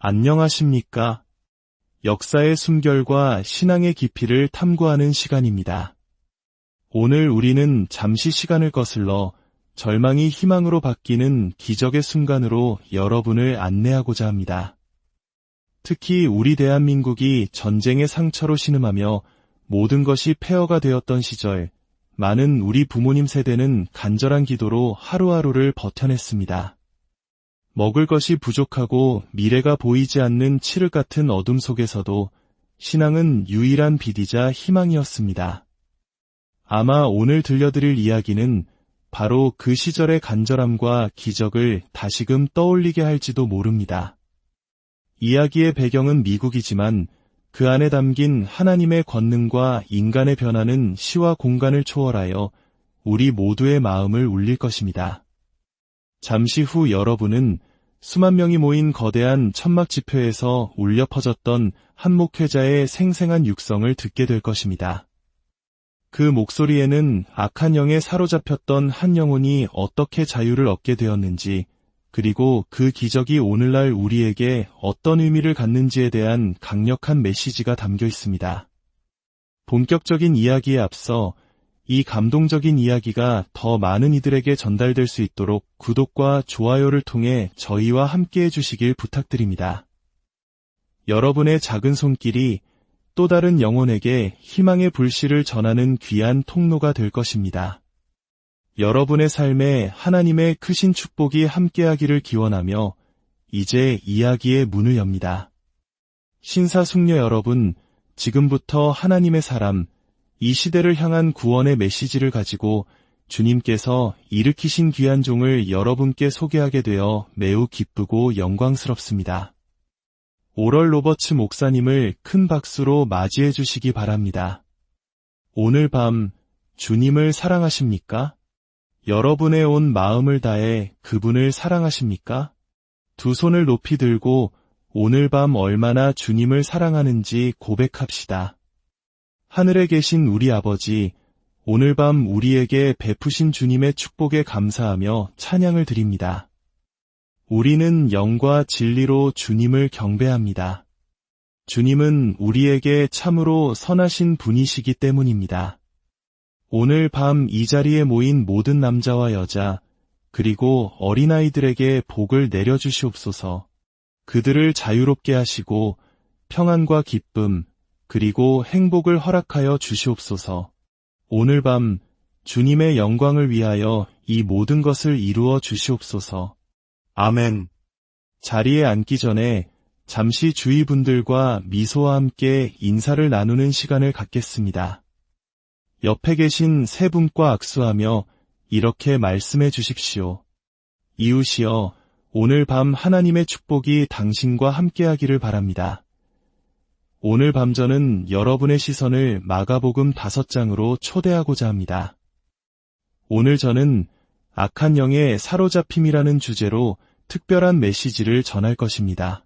안녕하십니까? 역사의 숨결과 신앙의 깊이를 탐구하는 시간입니다. 오늘 우리는 잠시 시간을 거슬러 절망이 희망으로 바뀌는 기적의 순간으로 여러분을 안내하고자 합니다. 특히 우리 대한민국이 전쟁의 상처로 신음하며 모든 것이 폐허가 되었던 시절, 많은 우리 부모님 세대는 간절한 기도로 하루하루를 버텨냈습니다. 먹을 것이 부족하고 미래가 보이지 않는 칠흑 같은 어둠 속에서도 신앙은 유일한 빛이자 희망이었습니다. 아마 오늘 들려드릴 이야기는 바로 그 시절의 간절함과 기적을 다시금 떠올리게 할지도 모릅니다. 이야기의 배경은 미국이지만 그 안에 담긴 하나님의 권능과 인간의 변화는 시와 공간을 초월하여 우리 모두의 마음을 울릴 것입니다. 잠시 후 여러분은 수만 명이 모인 거대한 천막 지표에서 울려 퍼졌던 한 목회자의 생생한 육성을 듣게 될 것입니다. 그 목소리에는 악한 영에 사로잡혔던 한 영혼이 어떻게 자유를 얻게 되었는지, 그리고 그 기적이 오늘날 우리에게 어떤 의미를 갖는지에 대한 강력한 메시지가 담겨 있습니다. 본격적인 이야기에 앞서 이 감동적인 이야기가 더 많은 이들에게 전달될 수 있도록 구독과 좋아요를 통해 저희와 함께 해주시길 부탁드립니다. 여러분의 작은 손길이 또 다른 영혼에게 희망의 불씨를 전하는 귀한 통로가 될 것입니다. 여러분의 삶에 하나님의 크신 축복이 함께하기를 기원하며 이제 이야기의 문을 엽니다. 신사숙녀 여러분, 지금부터 하나님의 사람, 이 시대를 향한 구원의 메시지를 가지고 주님께서 일으키신 귀한 종을 여러분께 소개하게 되어 매우 기쁘고 영광스럽습니다. 오럴 로버츠 목사님을 큰 박수로 맞이해 주시기 바랍니다. 오늘 밤 주님을 사랑하십니까? 여러분의 온 마음을 다해 그분을 사랑하십니까? 두 손을 높이 들고 오늘 밤 얼마나 주님을 사랑하는지 고백합시다. 하늘에 계신 우리 아버지, 오늘 밤 우리에게 베푸신 주님의 축복에 감사하며 찬양을 드립니다. 우리는 영과 진리로 주님을 경배합니다. 주님은 우리에게 참으로 선하신 분이시기 때문입니다. 오늘 밤 이 자리에 모인 모든 남자와 여자, 그리고 어린아이들에게 복을 내려주시옵소서. 그들을 자유롭게 하시고 평안과 기쁨, 그리고 행복을 허락하여 주시옵소서. 오늘 밤 주님의 영광을 위하여 이 모든 것을 이루어 주시옵소서. 아멘. 자리에 앉기 전에 잠시 주위 분들과 미소와 함께 인사를 나누는 시간을 갖겠습니다. 옆에 계신 세 분과 악수하며 이렇게 말씀해 주십시오. 이웃이여, 오늘 밤 하나님의 축복이 당신과 함께하기를 바랍니다. 오늘 밤 저는 여러분의 시선을 마가복음 5장으로 초대하고자 합니다. 오늘 저는 악한 영의 사로잡힘이라는 주제로 특별한 메시지를 전할 것입니다.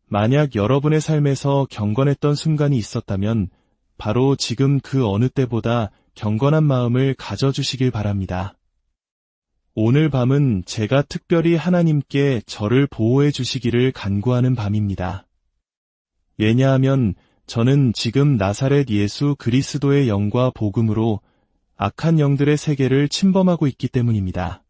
만약 여러분의 삶에서 경건했던 순간이 있었다면 바로 지금 그 어느 때보다 경건한 마음을 가져주시길 바랍니다. 오늘 밤은 제가 특별히 하나님께 저를 보호해 주시기를 간구하는 밤입니다. 왜냐하면 저는 지금 나사렛 예수 그리스도의 영과 복음으로 악한 영들의 세계를 침범하고 있기 때문입니다.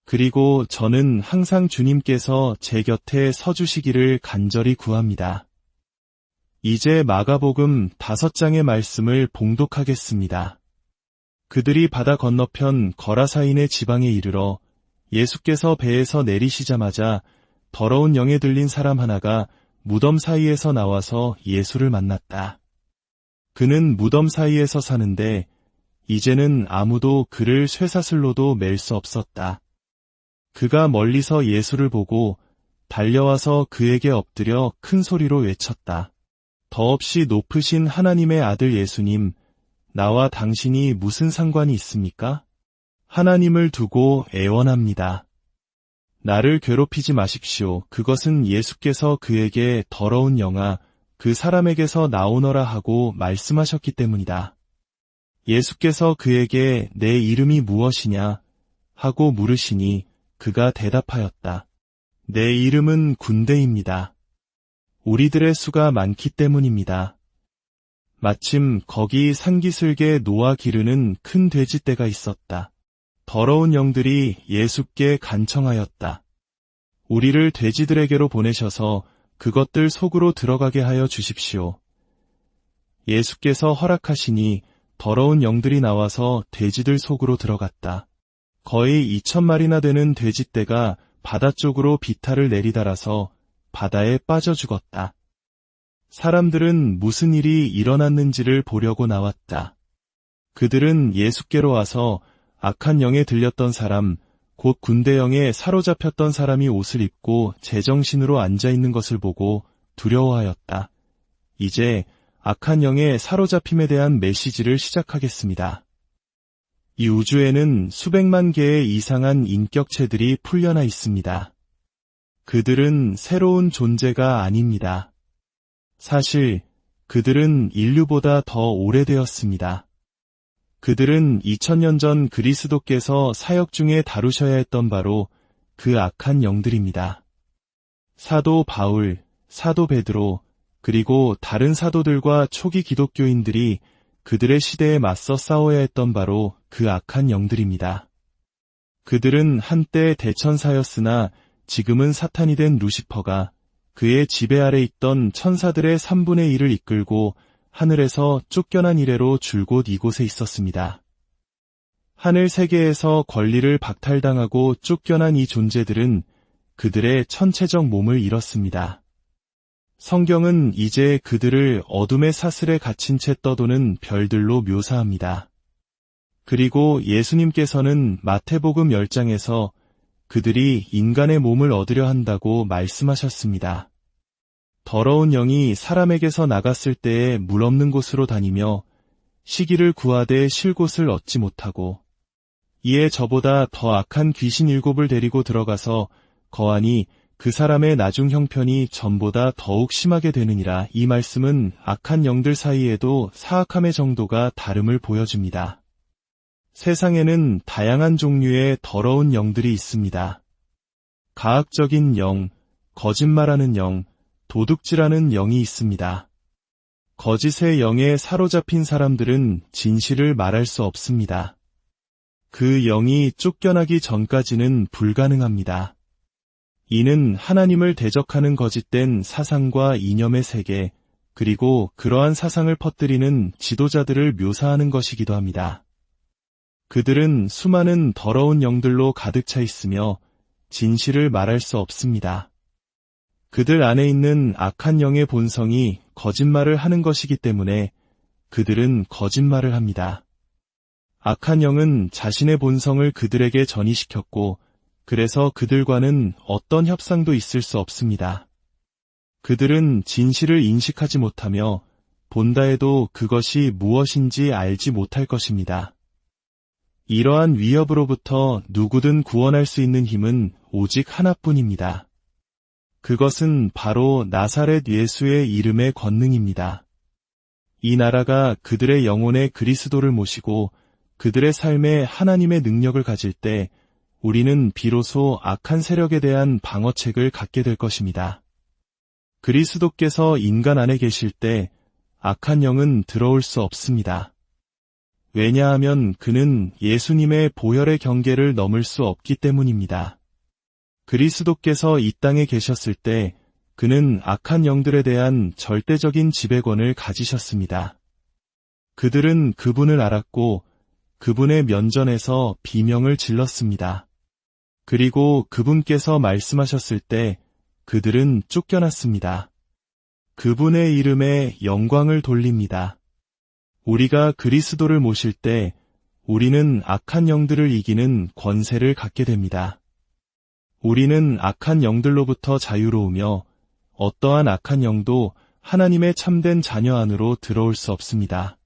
그리고 저는 항상 주님께서 제 곁에 서주시기를 간절히 구합니다. 이제 마가복음 5장의 말씀을 봉독하겠습니다. 그들이 바다 건너편 거라사인의 지방에 이르러 예수께서 배에서 내리시자마자 더러운 영에 들린 사람 하나가 무덤 사이에서 나와서 예수를 만났다. 그는 무덤 사이에서 사는데 이제는 아무도 그를 쇠사슬로도 맬 수 없었다. 그가 멀리서 예수를 보고 달려와서 그에게 엎드려 큰 소리로 외쳤다. 더없이 높으신 하나님의 아들 예수님, 나와 당신이 무슨 상관이 있습니까? 하나님을 두고 애원합니다. 나를 괴롭히지 마십시오. 그것은 예수께서 그에게 더러운 영아, 그 사람에게서 나오너라 하고 말씀하셨기 때문이다. 예수께서 그에게 내 이름이 무엇이냐 하고 물으시니 그가 대답하였다. 내 이름은 군대입니다. 우리들의 수가 많기 때문입니다. 마침 거기 산기슭에 놓아 기르는 큰 돼지떼가 있었다. 더러운 영들이 예수께 간청하였다. 우리를 돼지들에게로 보내셔서 그것들 속으로 들어가게 하여 주십시오. 예수께서 허락하시니 더러운 영들이 나와서 돼지들 속으로 들어갔다. 거의 2,000마리나 되는 돼지떼가 바다 쪽으로 비탈을 내리달아서 바다에 빠져 죽었다. 사람들은 무슨 일이 일어났는지를 보려고 나왔다. 그들은 예수께로 와서 악한 영에 들렸던 사람, 곧 군대영에 사로잡혔던 사람이 옷을 입고 제정신으로 앉아있는 것을 보고 두려워하였다. 이제 악한 영에 사로잡힘에 대한 메시지를 시작하겠습니다. 이 우주에는 수백만 개의 이상한 인격체들이 풀려나 있습니다. 그들은 새로운 존재가 아닙니다. 사실 그들은 인류보다 더 오래되었습니다. 그들은 2000년 전 그리스도께서 사역 중에 다루셔야 했던 바로 그 악한 영들입니다. 사도 바울, 사도 베드로, 그리고 다른 사도들과 초기 기독교인들이 그들의 시대에 맞서 싸워야 했던 바로 그 악한 영들입니다. 그들은 한때 대천사였으나 지금은 사탄이 된 루시퍼가 그의 지배 아래 있던 천사들의 3분의 1을 이끌고 하늘에서 쫓겨난 이래로 줄곧 이곳에 있었습니다. 하늘 세계에서 권리를 박탈당하고 쫓겨난 이 존재들은 그들의 천체적 몸을 잃었습니다. 성경은 이제 그들을 어둠의 사슬에 갇힌 채 떠도는 별들로 묘사합니다. 그리고 예수님께서는 마태복음 10장에서 그들이 인간의 몸을 얻으려 한다고 말씀하셨습니다. 더러운 영이 사람에게서 나갔을 때에 물 없는 곳으로 다니며 시기를 구하되 쉴 곳을 얻지 못하고 이에 저보다 더 악한 귀신 7을 데리고 들어가서 거하니 그 사람의 나중 형편이 전보다 더욱 심하게 되느니라. 이 말씀은 악한 영들 사이에도 사악함의 정도가 다름을 보여줍니다. 세상에는 다양한 종류의 더러운 영들이 있습니다. 가학적인 영, 거짓말하는 영, 도둑질하는 영이 있습니다. 거짓의 영에 사로잡힌 사람들은 진실을 말할 수 없습니다. 그 영이 쫓겨나기 전까지는 불가능합니다. 이는 하나님을 대적하는 거짓된 사상과 이념의 세계, 그리고 그러한 사상을 퍼뜨리는 지도자들을 묘사하는 것이기도 합니다. 그들은 수많은 더러운 영들로 가득 차 있으며 진실을 말할 수 없습니다. 그들 안에 있는 악한 영의 본성이 거짓말을 하는 것이기 때문에 그들은 거짓말을 합니다. 악한 영은 자신의 본성을 그들에게 전이시켰고 그래서 그들과는 어떤 협상도 있을 수 없습니다. 그들은 진실을 인식하지 못하며 본다 해도 그것이 무엇인지 알지 못할 것입니다. 이러한 위협으로부터 누구든 구원할 수 있는 힘은 오직 하나뿐입니다. 그것은 바로 나사렛 예수의 이름의 권능입니다. 이 나라가 그들의 영혼에 그리스도를 모시고 그들의 삶에 하나님의 능력을 가질 때 우리는 비로소 악한 세력에 대한 방어책을 갖게 될 것입니다. 그리스도께서 인간 안에 계실 때 악한 영은 들어올 수 없습니다. 왜냐하면 그는 예수님의 보혈의 경계를 넘을 수 없기 때문입니다. 그리스도께서 이 땅에 계셨을 때 그는 악한 영들에 대한 절대적인 지배권을 가지셨습니다. 그들은 그분을 알았고 그분의 면전에서 비명을 질렀습니다. 그리고 그분께서 말씀하셨을 때 그들은 쫓겨났습니다. 그분의 이름에 영광을 돌립니다. 우리가 그리스도를 모실 때 우리는 악한 영들을 이기는 권세를 갖게 됩니다. 우리는 악한 영들로부터 자유로우며 어떠한 악한 영도 하나님의 참된 자녀 안으로 들어올 수 없습니다.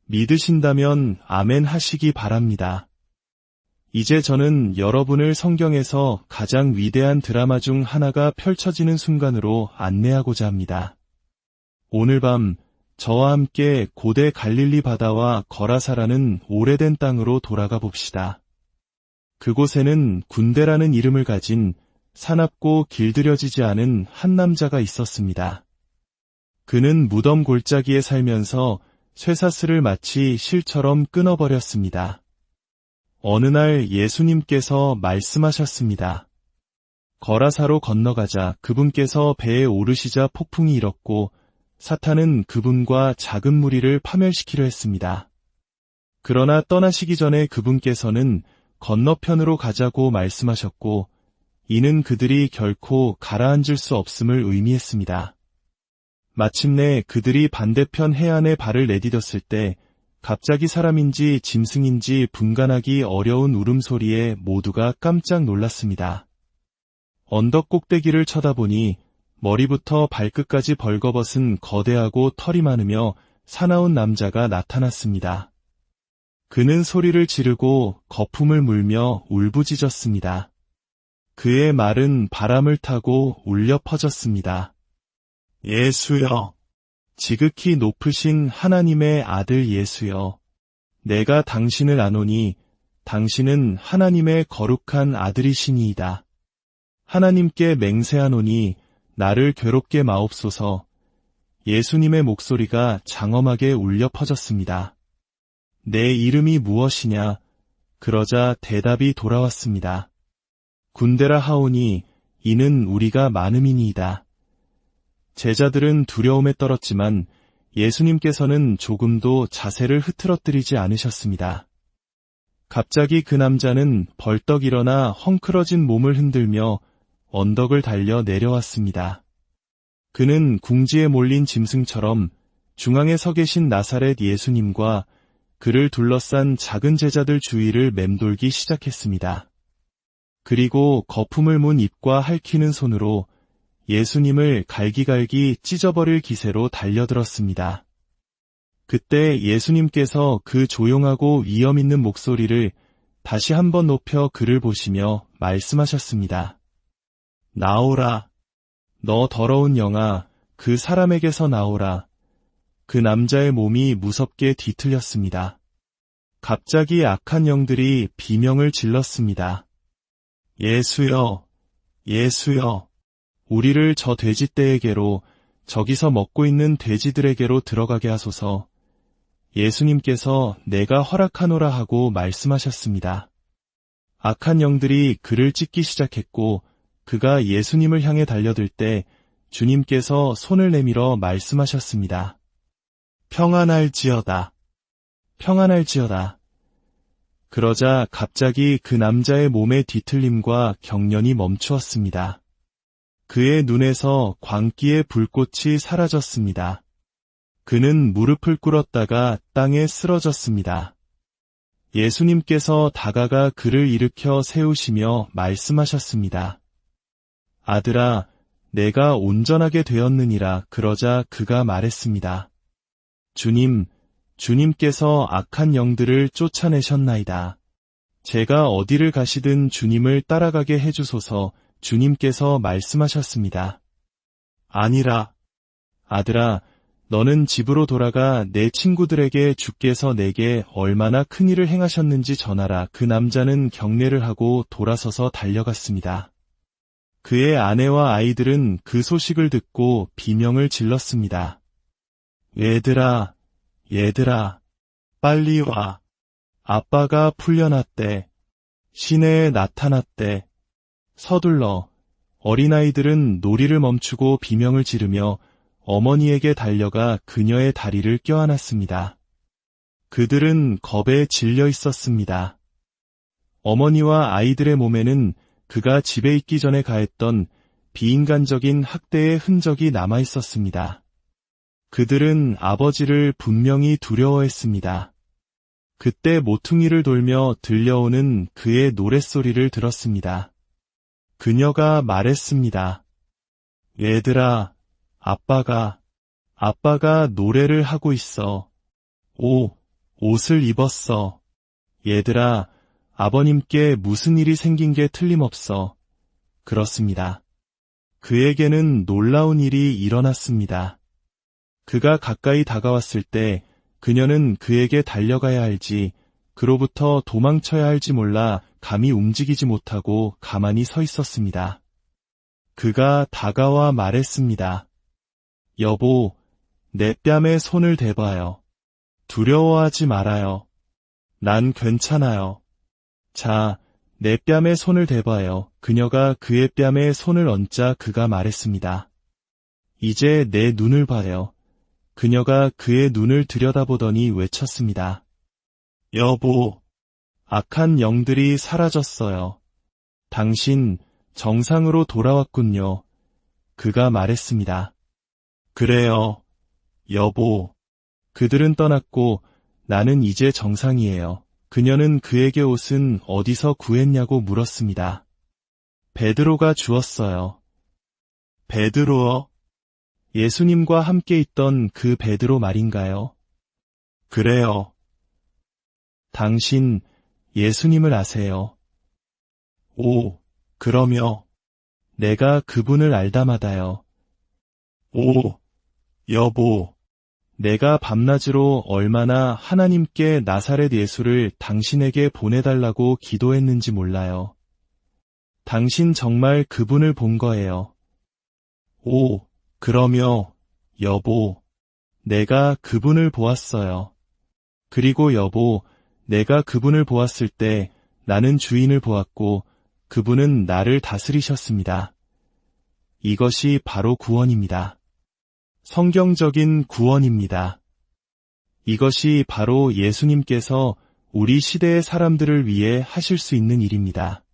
믿으신다면 아멘 하시기 바랍니다. 이제 저는 여러분을 성경에서 가장 위대한 드라마 중 하나가 펼쳐지는 순간으로 안내하고자 합니다. 오늘 밤 저와 함께 고대 갈릴리 바다와 거라사라는 오래된 땅으로 돌아가 봅시다. 그곳에는 군대라는 이름을 가진 사납고 길들여지지 않은 한 남자가 있었습니다. 그는 무덤 골짜기에 살면서 쇠사슬을 마치 실처럼 끊어버렸습니다. 어느 날 예수님께서 말씀하셨습니다. 거라사로 건너가자. 그분께서 배에 오르시자 폭풍이 일었고 사탄은 그분과 작은 무리를 파멸시키려 했습니다. 그러나 떠나시기 전에 그분께서는 건너편으로 가자고 말씀하셨고 이는 그들이 결코 가라앉을 수 없음을 의미했습니다. 마침내 그들이 반대편 해안에 발을 내디뎠을 때 갑자기 사람인지 짐승인지 분간하기 어려운 울음소리에 모두가 깜짝 놀랐습니다. 언덕 꼭대기를 쳐다보니 머리부터 발끝까지 벌거벗은 거대하고 털이 많으며 사나운 남자가 나타났습니다. 그는 소리를 지르고 거품을 물며 울부짖었습니다. 그의 말은 바람을 타고 울려 퍼졌습니다. 예수여, 지극히 높으신 하나님의 아들 예수여, 내가 당신을 아노니 당신은 하나님의 거룩한 아들이시니이다. 하나님께 맹세하노니 나를 괴롭게 마옵소서. 예수님의 목소리가 장엄하게 울려 퍼졌습니다. 내 이름이 무엇이냐? 그러자 대답이 돌아왔습니다. 군대라 하오니 이는 우리가 많음이니이다. 제자들은 두려움에 떨었지만 예수님께서는 조금도 자세를 흐트러뜨리지 않으셨습니다. 갑자기 그 남자는 벌떡 일어나 헝클어진 몸을 흔들며 언덕을 달려 내려왔습니다. 그는 궁지에 몰린 짐승처럼 중앙에 서 계신 나사렛 예수님과 그를 둘러싼 작은 제자들 주위를 맴돌기 시작했습니다. 그리고 거품을 문 입과 핥히는 손으로 예수님을 갈기갈기 찢어버릴 기세로 달려들었습니다. 그때 예수님께서 그 조용하고 위험 있는 목소리를 다시 한번 높여 그를 보시며 말씀하셨습니다. 나오라. 너 더러운 영아, 그 사람에게서 나오라. 그 남자의 몸이 무섭게 뒤틀렸습니다. 갑자기 악한 영들이 비명을 질렀습니다. 예수여, 예수여, 우리를 저 돼지떼에게로, 저기서 먹고 있는 돼지들에게로 들어가게 하소서. 예수님께서 내가 허락하노라 하고 말씀하셨습니다. 악한 영들이 그를 찢기 시작했고 그가 예수님을 향해 달려들 때 주님께서 손을 내밀어 말씀하셨습니다. 평안할지어다. 평안할지어다. 그러자 갑자기 그 남자의 몸의 뒤틀림과 경련이 멈추었습니다. 그의 눈에서 광기의 불꽃이 사라졌습니다. 그는 무릎을 꿇었다가 땅에 쓰러졌습니다. 예수님께서 다가가 그를 일으켜 세우시며 말씀하셨습니다. 아들아, 내가 온전하게 되었느니라. 그러자 그가 말했습니다. 주님, 주님께서 악한 영들을 쫓아내셨나이다. 제가 어디를 가시든 주님을 따라가게 해주소서. 주님께서 말씀하셨습니다. 아니라, 아들아, 너는 집으로 돌아가 내 친구들에게 주께서 내게 얼마나 큰 일을 행하셨는지 전하라. 그 남자는 경례를 하고 돌아서서 달려갔습니다. 그의 아내와 아이들은 그 소식을 듣고 비명을 질렀습니다. 얘들아, 얘들아, 빨리 와. 아빠가 풀려났대. 시내에 나타났대. 서둘러. 어린아이들은 놀이를 멈추고 비명을 지르며 어머니에게 달려가 그녀의 다리를 껴안았습니다. 그들은 겁에 질려 있었습니다. 어머니와 아이들의 몸에는 그가 집에 있기 전에 가했던 비인간적인 학대의 흔적이 남아 있었습니다. 그들은 아버지를 분명히 두려워했습니다. 그때 모퉁이를 돌며 들려오는 그의 노랫소리를 들었습니다. 그녀가 말했습니다. 얘들아, 아빠가 노래를 하고 있어. 옷을 입었어. 얘들아, 아버님께 무슨 일이 생긴 게 틀림없어. 그렇습니다. 그에게는 놀라운 일이 일어났습니다. 그가 가까이 다가왔을 때 그녀는 그에게 달려가야 할지 그로부터 도망쳐야 할지 몰라 감히 움직이지 못하고 가만히 서 있었습니다. 그가 다가와 말했습니다. 여보, 내 뺨에 손을 대봐요. 두려워하지 말아요. 난 괜찮아요. 자, 내 뺨에 손을 대봐요. 그녀가 그의 뺨에 손을 얹자 그가 말했습니다. 이제 내 눈을 봐요. 그녀가 그의 눈을 들여다보더니 외쳤습니다. 여보, 악한 영들이 사라졌어요. 당신 정상으로 돌아왔군요. 그가 말했습니다. 그래요, 여보. 그들은 떠났고 나는 이제 정상이에요. 그녀는 그에게 옷은 어디서 구했냐고 물었습니다. 베드로가 주었어요. 베드로요? 예수님과 함께 있던 그 베드로 말인가요? 그래요. 당신 예수님을 아세요? 오, 그러며 내가 그분을 알다마다요. 오, 여보. 내가 밤낮으로 얼마나 하나님께 나사렛 예수를 당신에게 보내달라고 기도했는지 몰라요. 당신 정말 그분을 본 거예요. 오, 그러며 여보, 내가 그분을 보았어요. 그리고 여보, 내가 그분을 보았을 때 나는 주인을 보았고 그분은 나를 다스리셨습니다. 이것이 바로 구원입니다. 성경적인 구원입니다. 이것이 바로 예수님께서 우리 시대의 사람들을 위해 하실 수 있는 일입니다.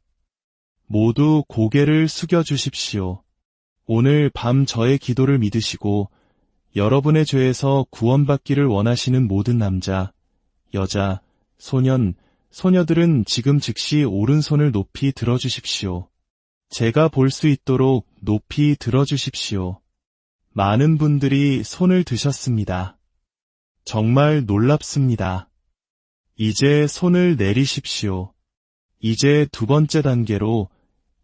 모두 고개를 숙여 주십시오. 오늘 밤 저의 기도를 믿으시고 여러분의 죄에서 구원받기를 원하시는 모든 남자, 여자, 소년, 소녀들은 지금 즉시 오른손을 높이 들어주십시오. 제가 볼 수 있도록 높이 들어주십시오. 많은 분들이 손을 드셨습니다. 정말 놀랍습니다. 이제 손을 내리십시오. 이제 두 번째 단계로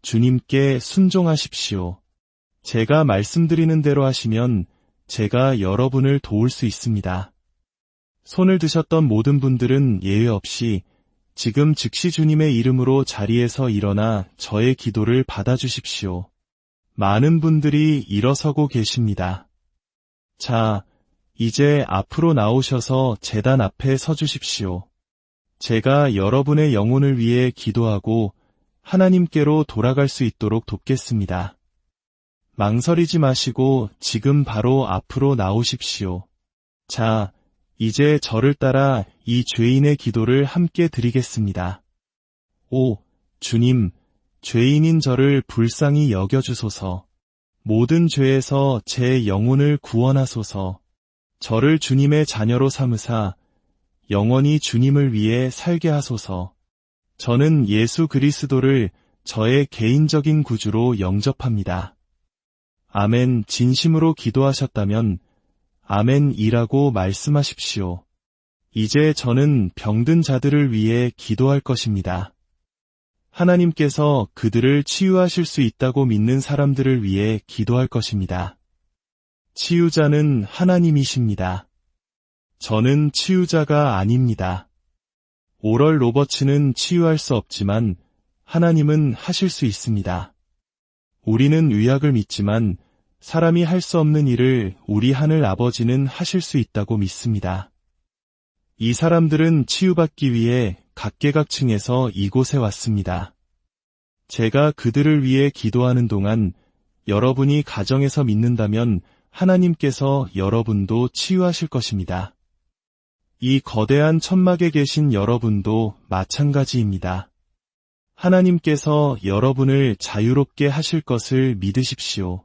주님께 순종하십시오. 제가 말씀드리는 대로 하시면 제가 여러분을 도울 수 있습니다. 손을 드셨던 모든 분들은 예외 없이 지금 즉시 주님의 이름으로 자리에서 일어나 저의 기도를 받아주십시오. 많은 분들이 일어서고 계십니다. 자, 이제 앞으로 나오셔서 제단 앞에 서주십시오. 제가 여러분의 영혼을 위해 기도하고 하나님께로 돌아갈 수 있도록 돕겠습니다. 망설이지 마시고 지금 바로 앞으로 나오십시오. 자, 이제 저를 따라 이 죄인의 기도를 함께 드리겠습니다. 오, 주님, 죄인인 저를 불쌍히 여겨주소서. 모든 죄에서 제 영혼을 구원하소서. 저를 주님의 자녀로 삼으사 영원히 주님을 위해 살게 하소서. 저는 예수 그리스도를 저의 개인적인 구주로 영접합니다. 아멘. 진심으로 기도하셨다면 아멘이라고 말씀하십시오. 이제 저는 병든 자들을 위해 기도할 것입니다. 하나님께서 그들을 치유하실 수 있다고 믿는 사람들을 위해 기도할 것입니다. 치유자는 하나님이십니다. 저는 치유자가 아닙니다. 오럴 로버츠는 치유할 수 없지만 하나님은 하실 수 있습니다. 우리는 의학을 믿지만 사람이 할 수 없는 일을 우리 하늘 아버지는 하실 수 있다고 믿습니다. 이 사람들은 치유받기 위해 각계각층에서 이곳에 왔습니다. 제가 그들을 위해 기도하는 동안 여러분이 가정에서 믿는다면 하나님께서 여러분도 치유하실 것입니다. 이 거대한 천막에 계신 여러분도 마찬가지입니다. 하나님께서 여러분을 자유롭게 하실 것을 믿으십시오.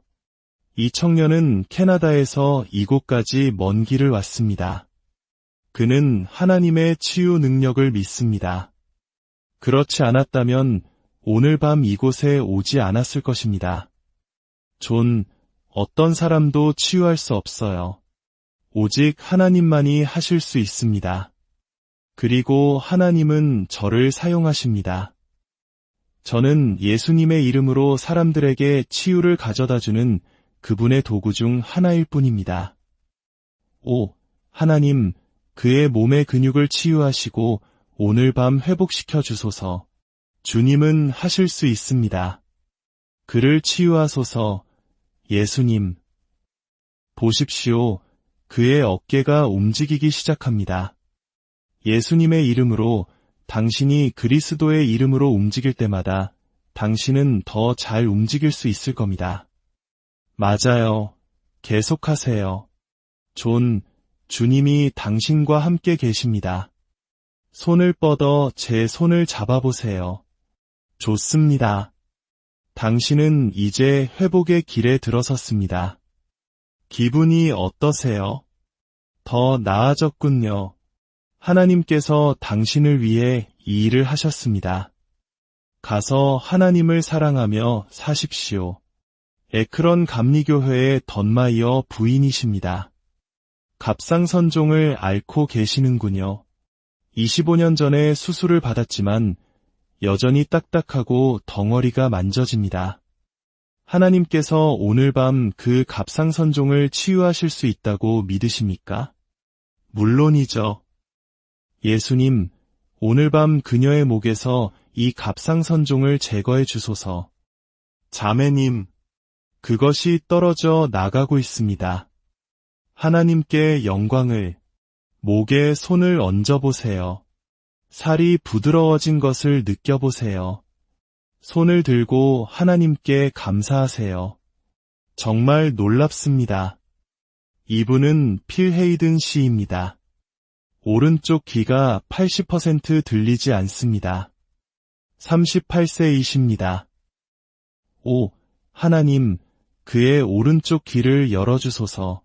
이 청년은 캐나다에서 이곳까지 먼 길을 왔습니다. 그는 하나님의 치유 능력을 믿습니다. 그렇지 않았다면 오늘 밤 이곳에 오지 않았을 것입니다. 존, 어떤 사람도 치유할 수 없어요. 오직 하나님만이 하실 수 있습니다. 그리고 하나님은 저를 사용하십니다. 저는 예수님의 이름으로 사람들에게 치유를 가져다주는 그분의 도구 중 하나일 뿐입니다. 오, 하나님, 그의 몸의 근육을 치유하시고 오늘 밤 회복시켜 주소서. 주님은 하실 수 있습니다. 그를 치유하소서. 예수님. 보십시오. 그의 어깨가 움직이기 시작합니다. 예수님의 이름으로, 당신이 그리스도의 이름으로 움직일 때마다 당신은 더 잘 움직일 수 있을 겁니다. 맞아요. 계속하세요. 존, 주님이 당신과 함께 계십니다. 손을 뻗어 제 손을 잡아보세요. 좋습니다. 당신은 이제 회복의 길에 들어섰습니다. 기분이 어떠세요? 더 나아졌군요. 하나님께서 당신을 위해 이 일을 하셨습니다. 가서 하나님을 사랑하며 사십시오. 에크런 감리교회의 던마이어 부인이십니다. 갑상선종을 앓고 계시는군요. 25년 전에 수술을 받았지만 여전히 딱딱하고 덩어리가 만져집니다. 하나님께서 오늘 밤 그 갑상선종을 치유하실 수 있다고 믿으십니까? 물론이죠. 예수님, 오늘 밤 그녀의 목에서 이 갑상선종을 제거해 주소서. 자매님, 그것이 떨어져 나가고 있습니다. 하나님께 영광을. 목에 손을 얹어보세요. 살이 부드러워진 것을 느껴보세요. 손을 들고 하나님께 감사하세요. 정말 놀랍습니다. 이분은 필 헤이든 씨입니다. 오른쪽 귀가 80% 들리지 않습니다. 38세이십니다. 오, 하나님, 그의 오른쪽 귀를 열어주소서.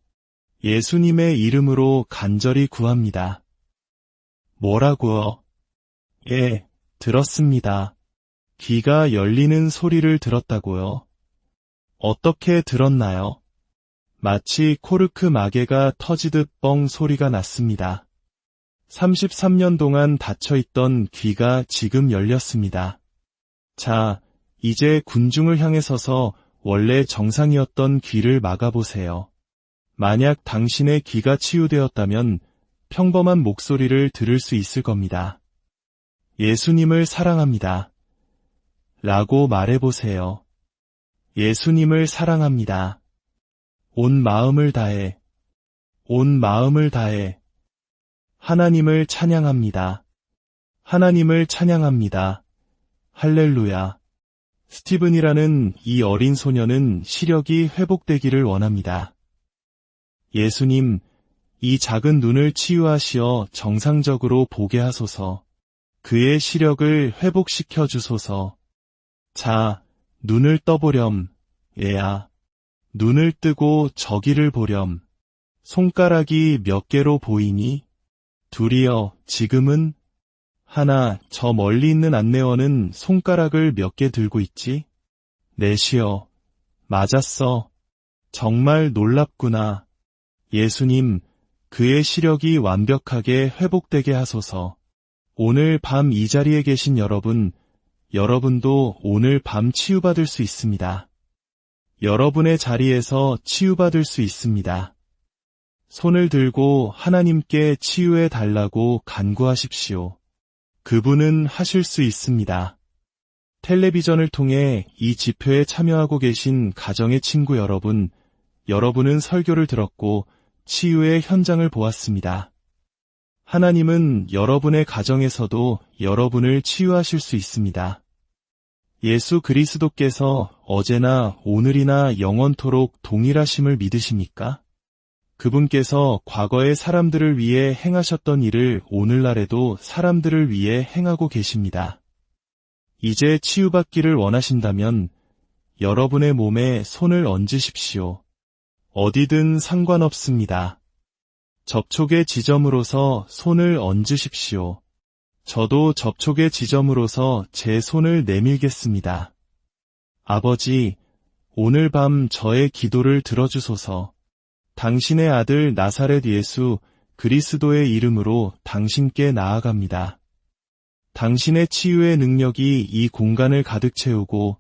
예수님의 이름으로 간절히 구합니다. 뭐라고요? 예, 들었습니다. 귀가 열리는 소리를 들었다고요. 어떻게 들었나요? 마치 코르크 마개가 터지듯 뻥 소리가 났습니다. 33년 동안 닫혀있던 귀가 지금 열렸습니다. 자, 이제 군중을 향해 서서 원래 정상이었던 귀를 막아보세요. 만약 당신의 귀가 치유되었다면 평범한 목소리를 들을 수 있을 겁니다. 예수님을 사랑합니다. 라고 말해보세요. 예수님을 사랑합니다. 온 마음을 다해. 온 마음을 다해. 하나님을 찬양합니다. 하나님을 찬양합니다. 할렐루야. 스티븐이라는 이 어린 소녀는 시력이 회복되기를 원합니다. 예수님, 이 작은 눈을 치유하시어 정상적으로 보게 하소서. 그의 시력을 회복시켜 주소서. 자, 눈을 떠보렴. 얘야. 눈을 뜨고 저기를 보렴. 손가락이 몇 개로 보이니? 둘이여, 지금은? 하나, 저 멀리 있는 안내원은 손가락을 몇 개 들고 있지? 넷이여. 맞았어. 정말 놀랍구나. 예수님, 그의 시력이 완벽하게 회복되게 하소서. 오늘 밤 이 자리에 계신 여러분, 여러분도 오늘 밤 치유받을 수 있습니다. 여러분의 자리에서 치유받을 수 있습니다. 손을 들고 하나님께 치유해 달라고 간구하십시오. 그분은 하실 수 있습니다. 텔레비전을 통해 이 집회에 참여하고 계신 가정의 친구 여러분, 여러분은 설교를 들었고 치유의 현장을 보았습니다. 하나님은 여러분의 가정에서도 여러분을 치유하실 수 있습니다. 예수 그리스도께서 어제나 오늘이나 영원토록 동일하심을 믿으십니까? 그분께서 과거의 사람들을 위해 행하셨던 일을 오늘날에도 사람들을 위해 행하고 계십니다. 이제 치유받기를 원하신다면 여러분의 몸에 손을 얹으십시오. 어디든 상관없습니다. 접촉의 지점으로서 손을 얹으십시오. 저도 접촉의 지점으로서 제 손을 내밀겠습니다. 아버지, 오늘 밤 저의 기도를 들어주소서. 당신의 아들 나사렛 예수 그리스도의 이름으로 당신께 나아갑니다. 당신의 치유의 능력이 이 공간을 가득 채우고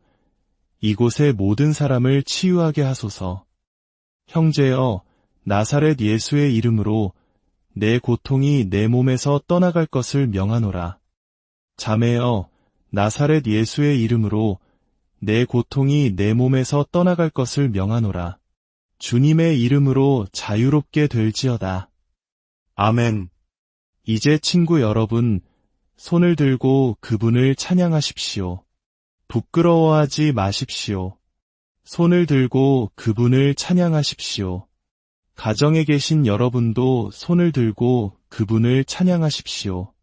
이곳의 모든 사람을 치유하게 하소서. 형제여, 나사렛 예수의 이름으로 내 고통이 내 몸에서 떠나갈 것을 명하노라. 자매여, 나사렛 예수의 이름으로 내 고통이 내 몸에서 떠나갈 것을 명하노라. 주님의 이름으로 자유롭게 될지어다. 아멘. 이제 친구 여러분, 손을 들고 그분을 찬양하십시오. 부끄러워하지 마십시오. 손을 들고 그분을 찬양하십시오. 가정에 계신 여러분도 손을 들고 그분을 찬양하십시오.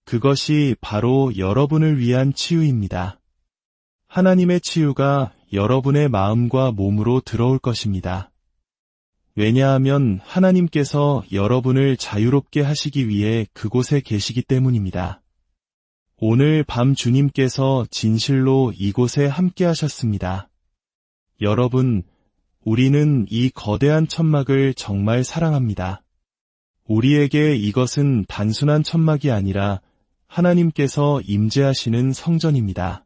그것이 바로 여러분을 위한 치유입니다. 하나님의 치유가 여러분의 마음과 몸으로 들어올 것입니다. 왜냐하면 하나님께서 여러분을 자유롭게 하시기 위해 그곳에 계시기 때문입니다. 오늘 밤 주님께서 진실로 이곳에 함께 하셨습니다. 여러분, 우리는 이 거대한 천막을 정말 사랑합니다. 우리에게 이것은 단순한 천막이 아니라 하나님께서 임재하시는 성전입니다.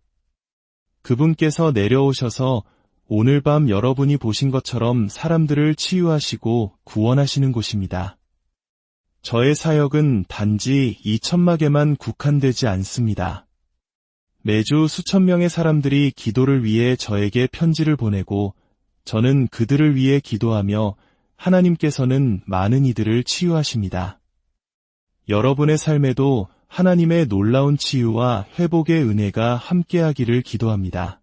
그분께서 내려오셔서 오늘 밤 여러분이 보신 것처럼 사람들을 치유하시고 구원하시는 곳입니다. 저의 사역은 단지 이 천막에만 국한되지 않습니다. 매주 수천 명의 사람들이 기도를 위해 저에게 편지를 보내고 저는 그들을 위해 기도하며 하나님께서는 많은 이들을 치유하십니다. 여러분의 삶에도 하나님의 놀라운 치유와 회복의 은혜가 함께하기를 기도합니다.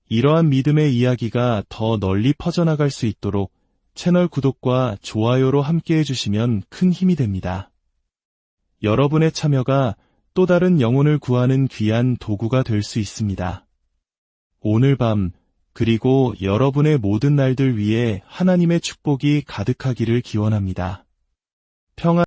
이러한 믿음의 이야기가 더 널리 퍼져나갈 수 있도록 채널 구독과 좋아요로 함께해 주시면 큰 힘이 됩니다. 여러분의 참여가 또 다른 영혼을 구하는 귀한 도구가 될 수 있습니다. 오늘 밤 그리고 여러분의 모든 날들 위해 하나님의 축복이 가득하기를 기원합니다. 평안